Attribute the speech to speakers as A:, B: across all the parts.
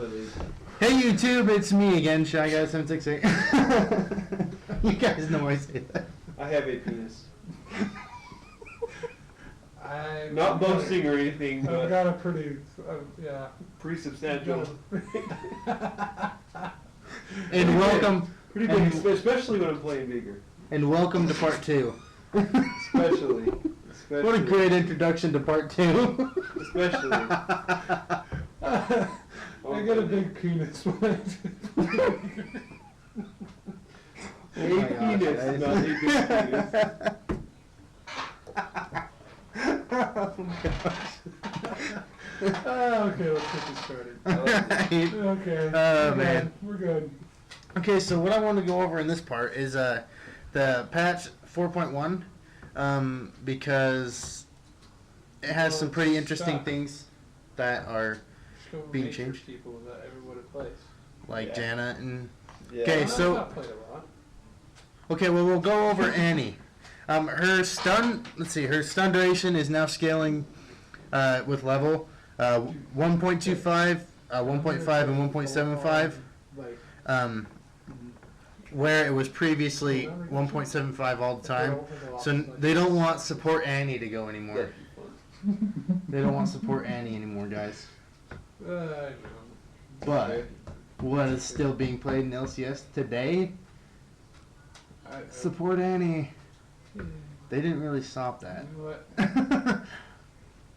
A: Hey YouTube, it's me again, Shy Guy 768. You guys know I say that.
B: I have a penis. I'm not boasting or anything, but
C: I've got a pretty, yeah,
B: pretty substantial.
A: And welcome,
B: pretty big, especially when I'm playing bigger.
A: And welcome to part 2.
B: Especially.
A: What a great introduction to part 2.
B: Especially.
C: I got a big penis.
B: A penis, not a big penis.
A: Oh gosh.
C: Okay, let's get this started. Okay.
A: Oh man.
C: We're good.
A: Okay, so what I want to go over in this part is the patch 4.1, because it has some pretty interesting things that are being changed.
C: People that everybody plays.
A: Like Jana and...
B: Yeah.
A: Okay, so...
C: I've played a lot.
A: Okay, well, we'll go over Annie. Her stun... Let's see, her stun duration is now scaling with level 1.25, 1.5, and 1.75. Where it was previously 1.75 all the time. So they don't want support Annie to go anymore. They don't want support Annie anymore, guys. But what is still being played in LCS today? Support Annie. They didn't really stop that.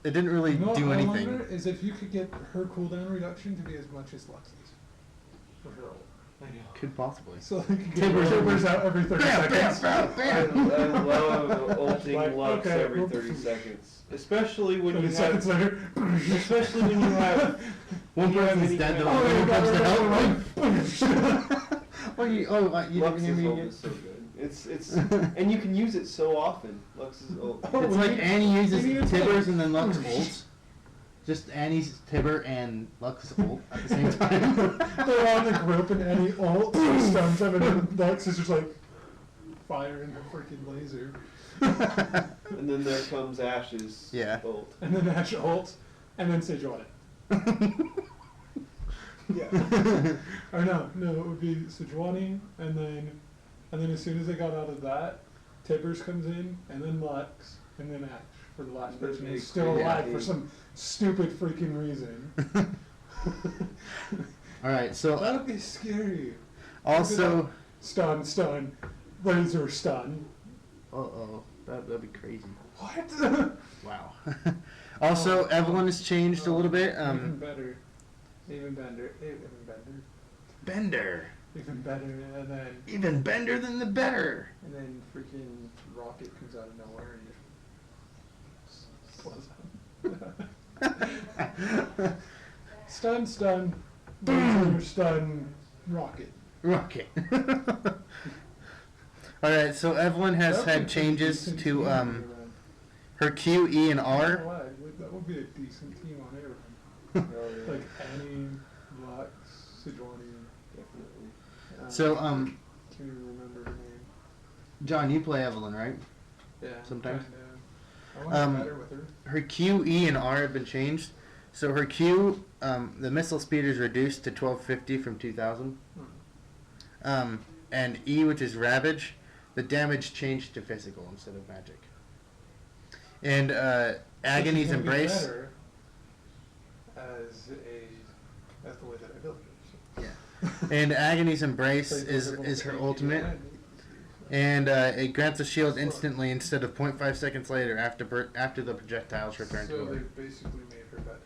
A: It didn't really do anything.
C: I wonder is if you could get her cooldown reduction to be as much as Lux's.
A: Could possibly.
C: So they can get Timbers out every 30 seconds.
B: I love ulting Lux every 30 seconds. Especially when you have... Especially when you have...
A: One person's dead, the other comes to help. You
B: Lux's
A: didn't hear
B: ult
A: me
B: is so good. It's and you can use it so often. Lux's ult.
A: It's like Annie uses Tibbers and then Lux ults. Just Annie's Tibber and Lux ult at the same time.
C: They're on the group and Annie ult stuns them and then Lux is just like firing her freaking laser.
B: And then there comes Ash's ult.
C: And then Ash ult and then Sejuani. Yeah. Or no, it would be Sejuani and then as soon as they got out of that, Tibbers comes in and then Lux and then Ash for the last person who's still alive for some stupid freaking reason.
A: Alright, so
C: that'll be scary.
A: Also
C: stun, laser stun.
A: That'd be crazy.
C: What?
A: Wow. Also, Evelyn has changed a little bit.
C: Even better.
A: Bender.
C: Even better, and then...
A: Even better than the better.
C: And then freaking Rocket comes out of nowhere and just... stun, laser, stun, Rocket.
A: Alright, so Evelyn has had changes to her Q, E, and R.
C: That would be a decent team on air. Like Annie, Lux, Sejuani, definitely.
A: So,
C: can't even remember her name.
A: John, you play Evelyn, right?
C: Yeah.
A: Sometimes.
C: I want to get better with her.
A: Her Q, E, and R have been changed. So her Q, the missile speed is reduced to 1250 from 2000. And E, which is Ravage, the damage changed to physical instead of magic. And Agony's Embrace.
C: That's the way that I built it. So.
A: Yeah. And Agony's Embrace is her ultimate. And it grants a shield instantly instead of 0.5 seconds later after the projectiles return to her.
C: So they basically made her better.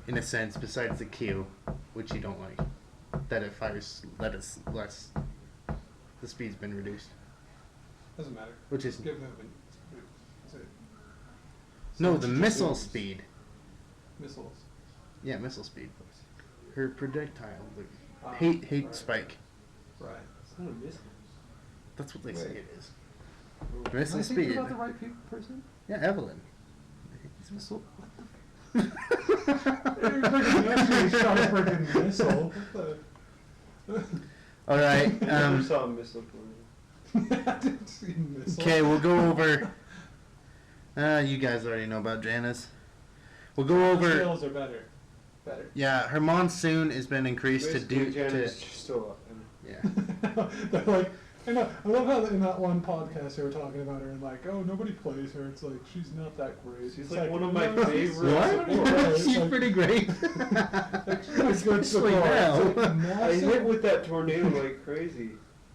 A: In a sense, besides the Q, which you don't like. That it fires less. The speed's been reduced.
C: Doesn't matter.
A: Which is...
C: Give them a...
A: No, the missile speed.
C: Missiles.
A: Yeah, missile speed. Her projectile. Hate spike.
C: Right.
B: It's not a missile.
A: That's what they say it is. Missile speed.
C: Are you about the right person?
A: Yeah, Evelyn. It's missile.
C: You're actually shot a freaking missile.
A: Alright.
B: I never saw a missile for
C: I didn't see a missile.
A: Okay, we'll go over... you guys already know about Janice. We'll go over...
C: Scales are better. better.
A: Yeah, her monsoon has been increased to
B: Basically,
A: do
B: Jen
A: to.
B: is still up.
A: Yeah.
C: They're like, I love how in that one podcast they were talking about her and like, oh, nobody plays her. It's like she's not that great.
B: She's
C: It's
B: like one of my
C: no,
B: favorite
A: What?
B: supporters.
A: She's pretty great.
C: Like, she's a good
A: Especially
C: support.
A: now.
C: It's like
B: I
C: massive.
B: hit with that tornado like crazy.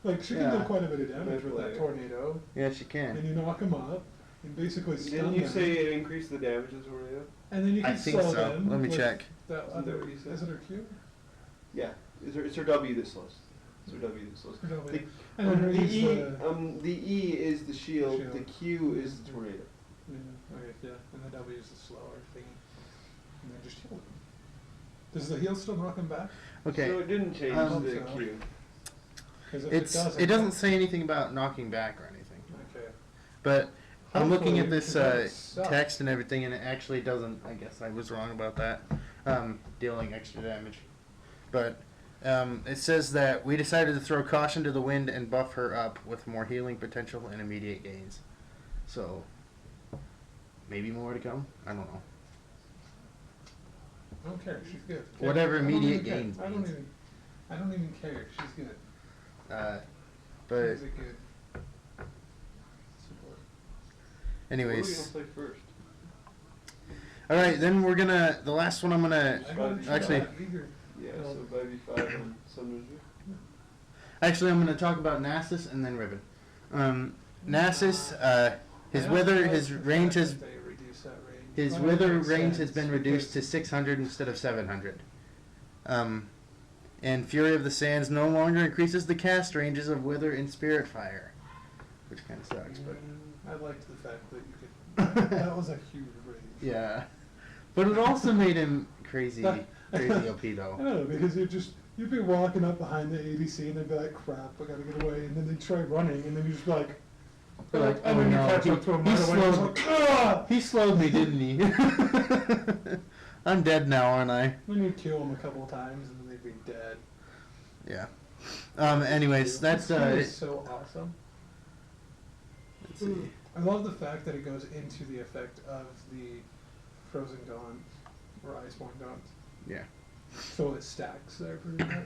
C: Like she can
A: Yeah.
C: do quite a bit of damage with
B: Player.
C: that tornado,
A: Yeah, she
C: and
A: can.
C: you knock them up and basically stun
B: Didn't you
C: them.
B: say it increased the damage of the tornado?
C: And then you can
A: I think
C: slow
A: so.
C: them.
A: Let me
C: with
A: check.
C: That
B: Isn't
C: other,
B: that what you said?
C: is it her Q?
B: Yeah. It's her W that slows. It's her W that slows.
C: Her W.
B: The,
C: And then her
B: the
C: E's
B: E,
C: the.
B: the E is the shield.
C: Shield.
B: The Q is the tornado.
C: Okay, yeah, and the W is the slower thing. And then just heal them. Does the heal still knock them back?
A: Okay.
B: So it didn't change
A: Um,
B: the
C: so.
B: Q.
C: 'Cause if
A: It doesn't say anything about knocking back or anything.
C: Okay.
A: But I'm looking at
C: Hopefully,
A: this
C: 'cause that sucks.
A: text and everything, and it actually doesn't. I guess I was wrong about that. Dealing extra damage, but it says that we decided to throw caution to the wind and buff her up with more healing potential and immediate gains. So maybe more to come. I don't know.
C: I don't care. She's good.
A: Whatever
C: I don't
A: immediate
C: even care.
A: gains
C: I don't
A: means.
C: even. I don't even care. She's good.
A: But
C: She's a good support.
B: What are we
A: anyways,
B: gonna play first?
A: all right. Then we're gonna. The last one I'm gonna.
C: I don't know,
A: Actually-
C: either.
B: Yeah,
C: No.
B: so maybe 5 on Summer's View.
A: Actually, I'm gonna talk about Nasus and then Ribbon. Nasus, his
C: I don't
A: wither,
C: like
A: his
C: the
A: range
C: fact
A: has.
C: that they reduce that range.
A: His
C: Well,
A: wither
C: it makes
A: range has
C: sense
A: been reduced to
C: because-
A: 600 instead of 700. And Fury of the Sands no longer increases the cast ranges of Wither and Spirit Fire, which kind of sucks, but
C: I liked the fact that you could. That was a huge range.
A: yeah. But it also made him crazy OP
C: I
A: though.
C: know, because you'd be walking up behind the ADC and they'd be like, crap, I gotta get away, and then they'd try running, and then you just be like,
A: You're like,
C: and
A: oh
C: then you
A: no,
C: catch up to him
A: he
C: right away, and
A: slowed-
C: it's like, ah!
A: He slowed me, didn't he? I'm dead now, aren't I?
C: Then you'd kill him a couple of times, and then they'd be dead.
A: Yeah. Anyways, that's
C: This game is so awesome.
A: let's see.
C: I love the fact that it goes into the effect of the Frozen Dawn or Iceborne Dawns.
A: Yeah.
C: So it stacks there pretty much.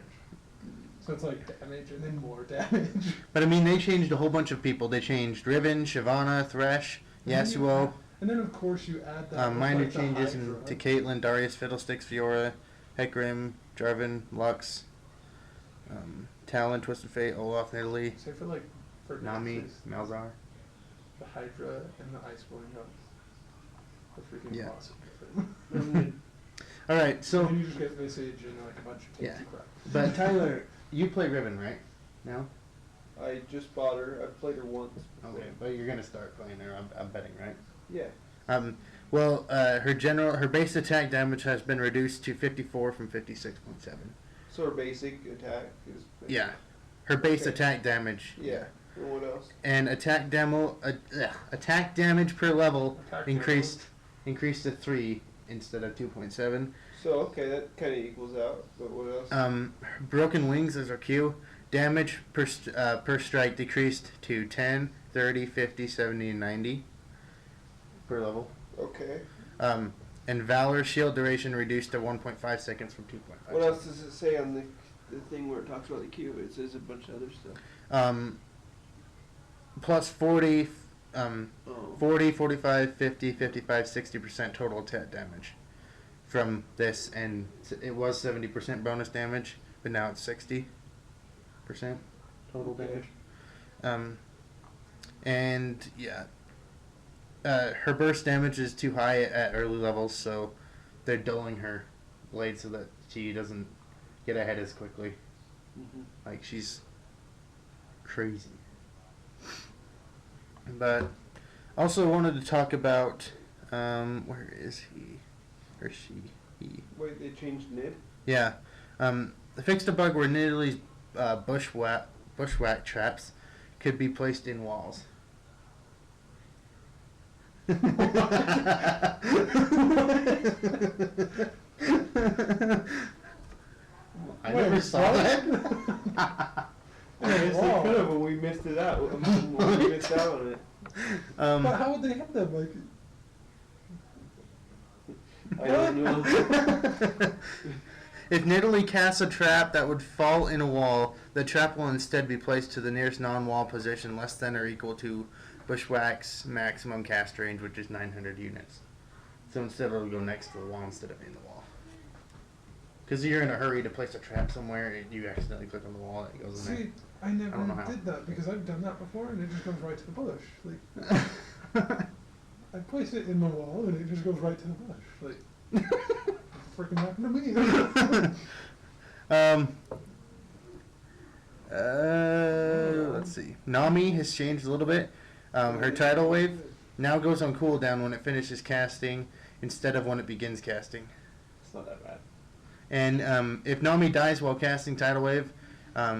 C: So it's like damage and then more damage.
A: But I mean, they changed a whole bunch of people. They changed Riven, Shyvana, Thresh, Yasuo.
C: And then of course you add that with,
A: Minor
C: like, the
A: changes
C: Hydra.
A: to Caitlyn, Darius, Fiddlesticks, Fiora, Hecarim, Jarvan, Lux, Talon, Twisted Fate, Olaf, Nidalee,
C: Say for
A: Nami,
C: Nexus,
A: Malzahar.
C: the Hydra and the Iceborne Dawns. The freaking
A: Yeah.
C: boss of them.
A: All right,
C: And
A: so
C: then you just get Visage and like a bunch of tasty
A: Yeah.
C: crap.
A: but Tyler, you play Riven, right? Now?
B: I just bought her. I've played her once. before.
A: Okay, but you're gonna start playing her. I'm betting, right?
B: Yeah.
A: Well, her base attack damage has been reduced to 54 from 56.7.
B: So her basic attack is.
A: Yeah, her base
B: Okay.
A: attack damage.
B: Yeah. And what else?
A: And attack damage per level
C: Attack
A: increased to 3 instead of 2.7.
B: So okay, that kind of equals out. But what else?
A: Broken Wings is our Q. Damage per strike decreased to 10, 30, 50, 70, and 90 per level.
B: Okay.
A: And Valor shield duration reduced to 1.5 seconds from 2.5.
B: What else does it say on the thing where it talks about the Q? It says a bunch of other stuff.
A: Plus 40,
B: Oh.
A: 40, 45, 50, 55, 60% total attack damage from this, and it was 70% bonus damage, but now it's 60% total
B: Okay.
A: damage. And yeah, her burst damage is too high at early levels, so they're dulling her blade so that she doesn't get ahead as quickly.
B: Mhm.
A: Like, she's crazy. But also wanted to talk about where is he or she? He.
B: Wait, they changed Nid?
A: Yeah. They fixed a bug where Nidalee's bushwhack traps could be placed in walls. I never
C: Wait,
A: saw
C: what?
A: that.
B: I guess
C: Wow.
B: they could have, but we missed it out. We missed out on it.
C: But how would they have them? Like,
B: I don't know.
A: If Nidalee casts a trap that would fall in a wall, the trap will instead be placed to the nearest non-wall position less than or equal to Bushwhack's maximum cast range, which is 900 units. So instead it'll go next to the wall instead of in the wall. Because you're in a hurry to place a trap somewhere and you accidentally click on the wall and it goes in there.
C: See, I never
A: don't know how.
C: did that because I've done that before and it just goes right to the bush. Like, I place it in the wall and it just goes right to the bush. Like, freaking happened to me.
A: Let's see. Nami has changed a little bit. Her tidal wave now goes on cooldown when it finishes casting instead of when it begins casting.
B: It's not that bad.
A: And if Nami dies while casting tidal wave,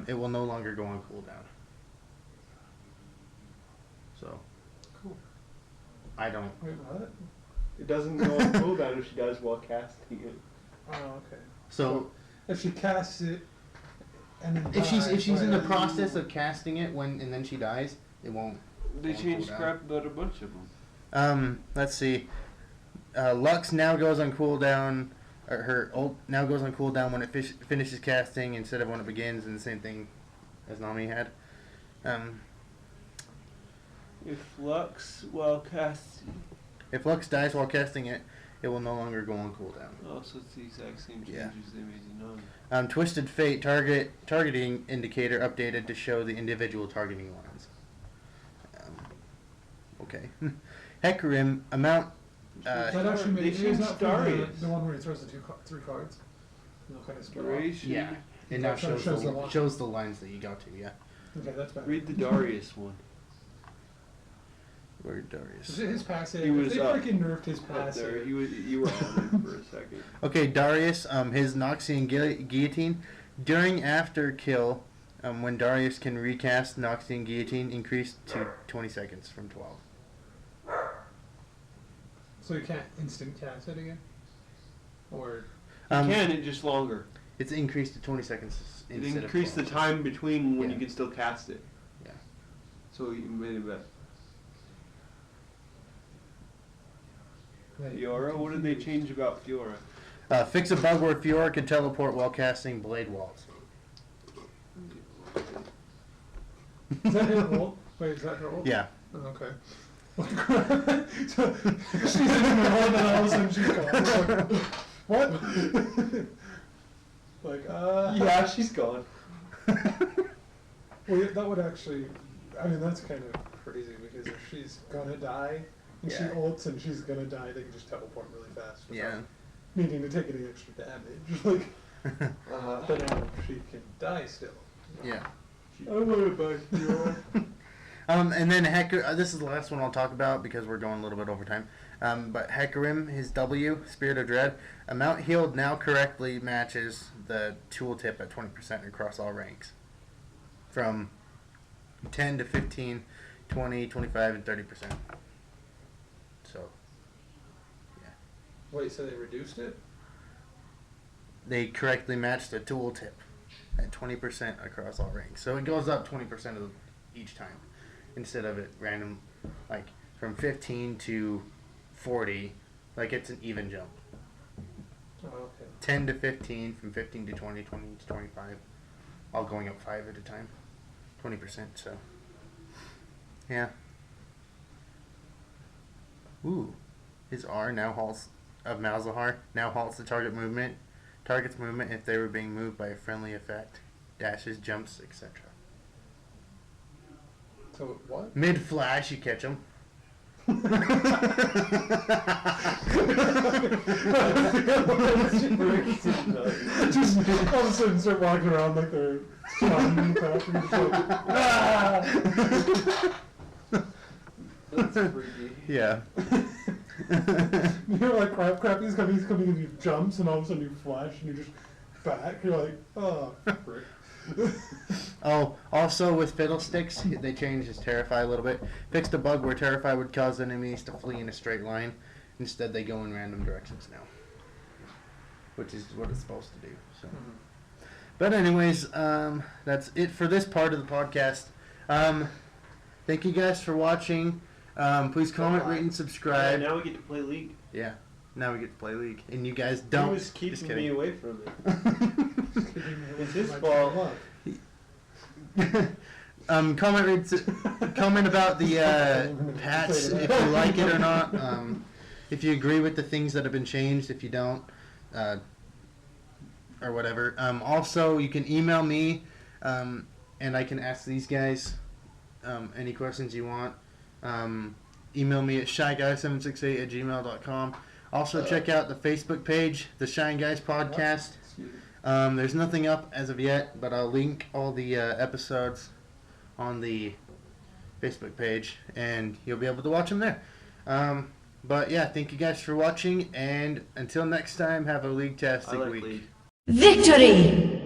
A: it will no longer go on cooldown. So,
C: Cool.
A: I don't.
C: Wait, what?
B: It doesn't go on cooldown if she dies while casting it.
C: Oh, okay.
A: So
C: If she casts it and then
A: if she's
C: dies,
A: in the
C: like-
A: process of casting it and then she dies, it won't.
B: They
A: On
B: changed
A: cooldown.
B: crap about a bunch of them.
A: Let's see. Lux now goes on cooldown. Or her ult now goes on cooldown when it finishes casting instead of when it begins, and the same thing as Nami had.
B: If Lux while casting.
A: If Lux dies while casting it, it will no longer go on cooldown.
B: Oh, so it's the exact same changes
A: Yeah.
B: they made in Nami.
A: Twisted Fate targeting indicator updated to show the individual targeting lines. Okay. Hecarim amount.
C: That actually
B: They
C: made
B: changed
C: not for
B: Darius.
C: the one where he throws the three cards. And they'll kind of split off.
B: Duration.
A: Yeah. It now
C: So it
A: shows
C: shows
A: shows,
C: the
A: the
C: line.
A: lines that you got to. Yeah.
C: Okay, that's better.
B: Read the Darius one.
A: Where Darius?
C: His passive.
B: He was
C: if they
B: up.
C: freaking nerfed his
B: Up there.
C: passive.
B: You were on it for a second.
A: Okay, Darius, his Noxian Guillotine. During after kill, when Darius can recast Noxian Guillotine, increased to 20 seconds from 12.
C: So you can't instant cast it again? Or
B: You can, it just longer.
A: It's increased to 20 seconds
B: It
A: instead
B: increased the
A: of 12.
B: time between when
A: Yeah.
B: you can still cast it.
A: Yeah.
B: So you made it better.
C: wait,
B: Fiora? What did they change about Fiora?
A: Fix a bug where Fiora can teleport while casting Blade Walls.
C: Is that her ult? Wait, is that her ult?
A: Yeah.
C: Oh, okay. So, she's in the middle and then all of a sudden she's gone. Like, what? Like,
B: Yeah, she's gone.
C: Well, yeah, that would actually, I mean, that's kind of crazy because if she's gonna die and she
A: Yeah.
C: ults and she's gonna die, they can just teleport really fast without
A: Yeah.
C: needing to take any extra damage. Like, but now she can die still.
A: Yeah.
C: I want to buy Fiora.
A: And then Hecarim, this is the last one I'll talk about because we're going a little bit over time. But Hecarim, his W, Spirit of Dread, amount healed now correctly matches the tooltip at 20% across all ranks. From 10 to 15, 20, 25, and 30%. So, yeah.
C: Wait, so they reduced it?
A: They correctly match the tooltip at 20% across all ranks. So it goes up 20% of each time. Instead of it random, like from 15 to 40, like it's an even jump.
C: Oh, okay.
A: 10 to 15, from 15 to 20, 20 to 25, all going up 5 at a time. 20%, so. Yeah. Ooh. His R now halts, of Malzahar, now halts the target's movement if they were being moved by a friendly effect. Dashes, jumps, etc.
C: So what?
A: Mid-flash, you catch them.
C: Just all of a sudden start walking around like they're shot in the bathroom. Just like, ah!
B: That's freaky.
A: Yeah.
C: You're like, crap, he's coming, and he jumps, and all of a sudden you flash, and you're just back. You're like, oh, frick.
A: Oh, also with Fiddlesticks, they changed his Terrify a little bit. Fixed a bug where Terrify would cause enemies to flee in a straight line. Instead, they go in random directions now. Which is what it's supposed to do. So. But anyways, that's it for this part of the podcast. Thank you guys for watching. Please comment, rate, and subscribe.
B: Now we get to play League.
A: Yeah. Now we get to play League, and you guys
B: He
A: don't.
B: was
A: Just
B: keeping
A: kidding.
B: me away from it.
C: It's
B: his fault.
A: Comment about the patch if you like it or not. If you agree with the things that have been changed, if you don't, or whatever. Also, you can email me, and I can ask these guys any questions you want. Email me at shyguy768@gmail.com. Also, check out the Facebook page, the Shine Guys Podcast. There's nothing up as of yet, but I'll link all the episodes on the Facebook page, and you'll be able to watch them there. But yeah, thank you guys for watching, and until next time, have a league-tastic week.
D: Victory!